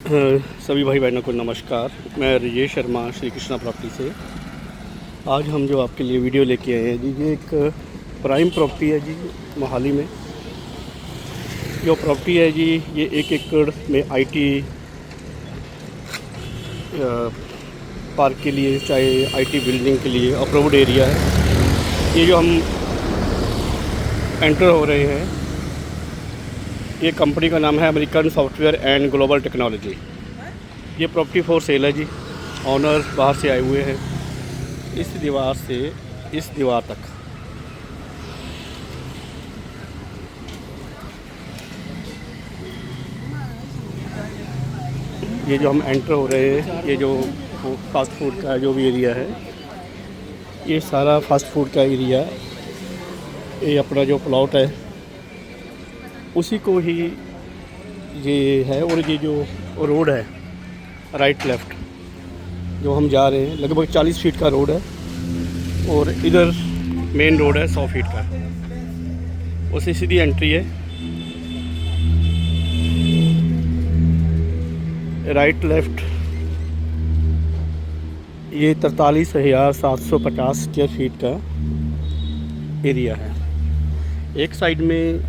सभी भाई बहनों को नमस्कार। मैं राजेश शर्मा श्री कृष्णा प्रॉपर्टी से। आज हम जो आपके लिए वीडियो लेके आए हैं जी, ये एक प्राइम प्रॉपर्टी है जी मोहाली में। जो प्रॉपर्टी है जी, ये 1 एकड़ में आईटी पार्क के लिए, चाहे आईटी बिल्डिंग के लिए अप्रूव्ड एरिया है। ये जो हम एंटर हो रहे हैं, ये कंपनी का नाम है American software and global technology. ये प्रॉपर्टी फॉर सेल है जी। ऑनर बाहर से आए हुए हैं। इस दीवार से इस दीवार तक ये जो हम एंटर हो रहे हैं, ये जो फास्ट फूड का जो भी एरिया है, ये सारा फास्ट फूड का एरिया, ये अपना जो प्लॉट है उसी को ही ये है। और ये जो रोड है राइट लेफ़्ट जो हम जा रहे हैं, लगभग 40 फीट का रोड है। और इधर मेन रोड है 100 फीट का। उसी सीधी एंट्री है। राइट लेफ़्ट ये 43,750 स्क्वायर फीट का एरिया है। एक साइड में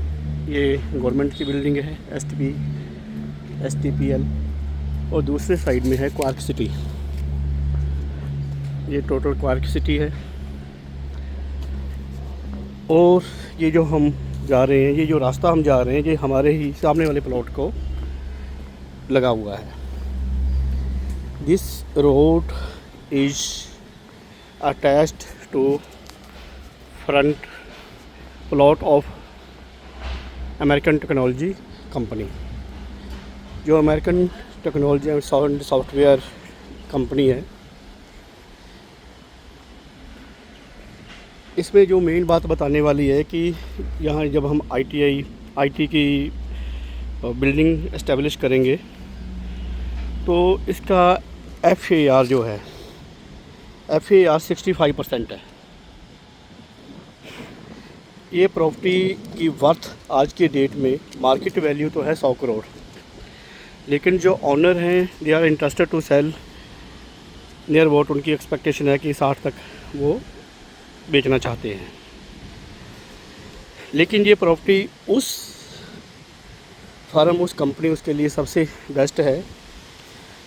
ये गवर्नमेंट की बिल्डिंग है STPL, और दूसरे साइड में है क्वार्क सिटी। ये टोटल क्वार्क सिटी है। और ये जो हम जा रहे हैं, ये जो रास्ता हम जा रहे हैं, ये हमारे ही सामने वाले प्लॉट को लगा हुआ है। This road is attached to front plot of American technology company. जो American technology and software company है, इसमें जो मेन बात बताने वाली है कि यहाँ जब हम आईटी की बिल्डिंग इस्टेब्लिश करेंगे तो इसका FAR जो है, FAR 65% है। ये प्रॉपर्टी की वर्थ आज के डेट में मार्केट वैल्यू तो है 100 करोड़, लेकिन जो ऑनर हैं they are interested to sell near about, उनकी एक्सपेक्टेशन है कि 60 तक वो बेचना चाहते हैं। लेकिन ये प्रॉपर्टी उस फार्म, उस कंपनी, उसके लिए सबसे बेस्ट है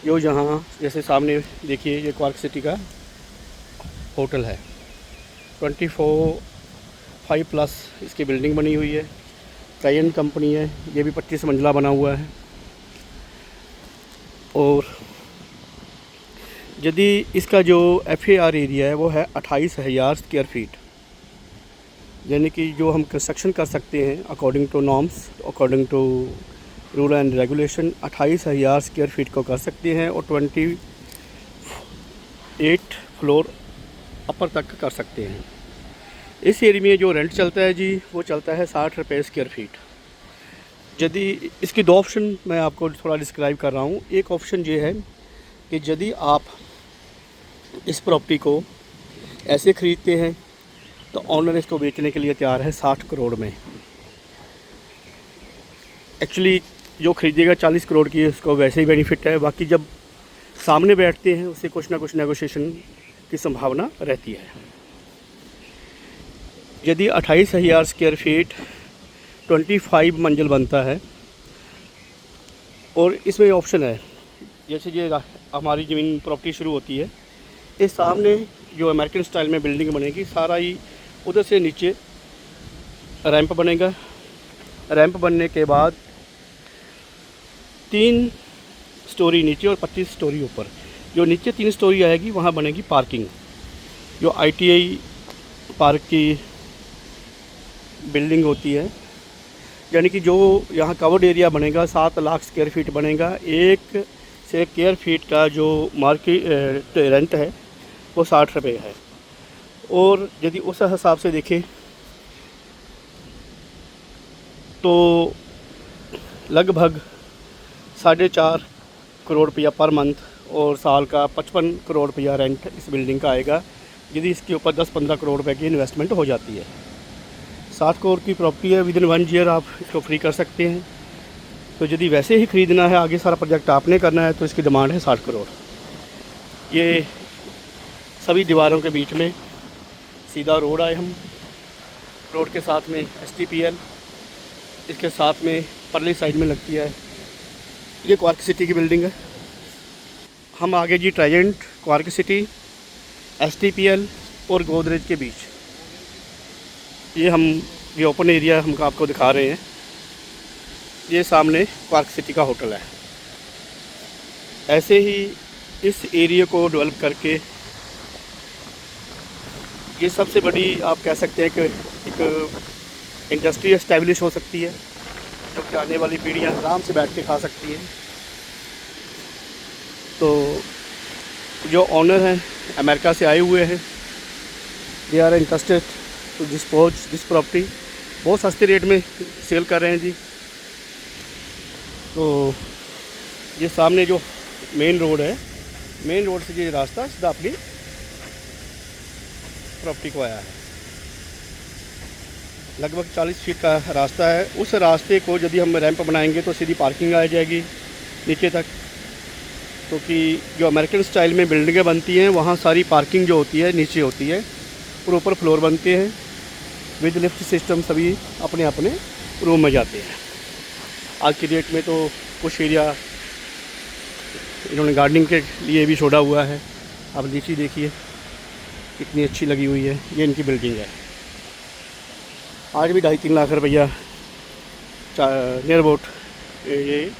जो जहाँ, जैसे सामने देखिए, ये क्वार्क सिटी का होटल है। 24/5+ इसकी बिल्डिंग बनी हुई है। कायन कंपनी है, ये भी 25 मंजिला बना हुआ है। और यदि इसका जो FAR एरिया है वो है 28,000 स्क्वायर फीट, यानी कि जो हम कंस्ट्रक्शन कर सकते हैं according to norms, according to rule and regulation, 28,000 square feet को कर सकते हैं। और 28 फ्लोर अपर तक कर सकते हैं। इस एरिया में जो रेंट चलता है जी, वो चलता है 60 रुपये स्क्वायर फीट। यदि इसकी 2 ऑप्शन मैं आपको थोड़ा डिस्क्राइब कर रहा हूँ। एक ऑप्शन ये है कि यदि आप इस प्रॉपर्टी को ऐसे ख़रीदते हैं तो ऑनर इसको बेचने के लिए तैयार है 60 करोड़ में। एक्चुअली जो ख़रीदेगा 40 करोड़ की, उसको वैसे ही बेनिफिट है। बाकी जब सामने बैठते हैं उससे कुछ ना कुछ नेगोशिएशन की संभावना रहती है। यदि 28,000 स्क्वायर फीट 25 मंजिल बनता है, और इसमें ऑप्शन है, जैसे ये हमारी ज़मीन प्रॉपर्टी शुरू होती है, इस सामने जो अमेरिकन स्टाइल में बिल्डिंग बनेगी, सारा ही उधर से नीचे रैंप बनेगा। रैंप बनने के बाद 3 स्टोरी नीचे और 25 स्टोरी ऊपर। जो नीचे 3 स्टोरी आएगी वहाँ बनेगी पार्किंग। जो ITI पार्क की बिल्डिंग होती है, यानी कि जो यहाँ कवर्ड एरिया बनेगा 7 लाख स्क्वायर फीट बनेगा। 1 स्क्वायर फीट का जो मार्केट रेंट है वो 60 रुपये है। और यदि उस हिसाब से देखें तो लगभग 4.5 करोड़ रुपया पर मंथ और साल का 55 करोड़ रुपया रेंट इस बिल्डिंग का आएगा, यदि इसके ऊपर 10-15 करोड़ रुपए की इन्वेस्टमेंट हो जाती है। 60 करोड़ की प्रॉपर्टी है। विदिन 1 ईयर आप इसको फ्री कर सकते हैं। तो यदि वैसे ही ख़रीदना है, आगे सारा प्रोजेक्ट आपने करना है, तो इसकी डिमांड है 60 करोड़। ये सभी दीवारों के बीच में सीधा रोड आए हम, रोड के साथ में STPL, इसके साथ में परली साइड में लगती है। ये क्वार्क सिटी की बिल्डिंग है। हम आगे जी ट्राइजेंट, क्वार्क सिटी, STPL और गोदरेज के बीच ये ओपन एरिया हम आपको दिखा रहे हैं। ये सामने क्वार्क सिटी का होटल है। ऐसे ही इस एरिया को डेवलप करके ये सबसे बड़ी आप कह सकते हैं कि एक इंडस्ट्री एस्टैब्लिश हो सकती है, जो कि आने वाली पीढ़ियाँ आराम से बैठ के खा सकती हैं। तो जो ऑनर हैं अमेरिका से आए हुए हैं, they are interested to dispose this property. बहुत सस्ते रेट में सेल कर रहे हैं जी। तो ये सामने जो मेन रोड है, मेन रोड से ये रास्ता सीधा अपनी प्रॉपर्टी को आया है। लगभग 40 फीट का रास्ता है। उस रास्ते को यदि हम रैंप बनाएंगे तो सीधी पार्किंग आ जाएगी नीचे तक। क्योंकि जो अमेरिकन स्टाइल में बिल्डिंगें बनती हैं, वहाँ सारी पार्किंग जो होती है नीचे होती है, और ऊपर फ्लोर बनते हैं विद लिफ्ट सिस्टम। सभी अपने अपने रूम में जाते हैं। आज की डेट में तो कुछ एरिया इन्होंने गार्डनिंग के लिए भी छोड़ा हुआ है। आप लीची देखिए कितनी अच्छी लगी हुई है। ये इनकी बिल्डिंग है। आज भी 2.5-3 लाख रुपया नियर अबाउट ये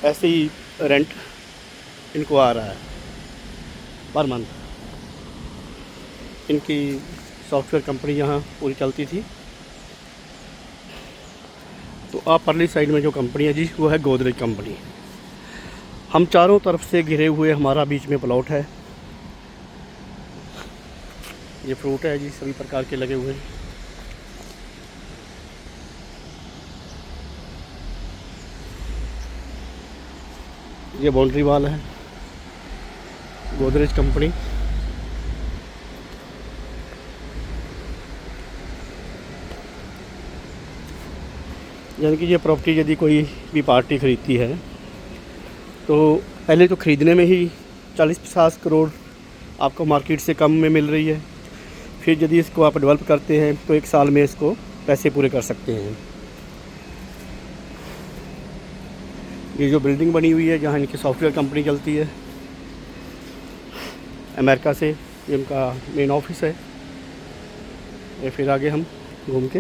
ऐसे ही रेंट इनको आ रहा है पर मंथ। इनकी सॉफ्टवेयर कंपनी यहाँ पूरी चलती थी। तो आप परली साइड में जो कंपनी है जी, वो है गोदरेज कंपनी। हम चारों तरफ से घिरे हुए हमारा बीच में प्लॉट है। ये फ्रूट है जी, सभी प्रकार के लगे हुए हैं। ये बाउंड्री वाल है, गोदरेज कंपनी। यानी कि ये प्रॉपर्टी यदि कोई भी पार्टी ख़रीदती है तो पहले तो ख़रीदने में ही 40-50 करोड़ आपको मार्केट से कम में मिल रही है। फिर यदि इसको आप डेवलप करते हैं तो 1 साल में इसको पैसे पूरे कर सकते हैं। ये जो बिल्डिंग बनी हुई है, जहाँ इनकी सॉफ्टवेयर कंपनी चलती है अमेरिका से, ये उनका मेन ऑफिस है। ये फिर आगे हम घूम के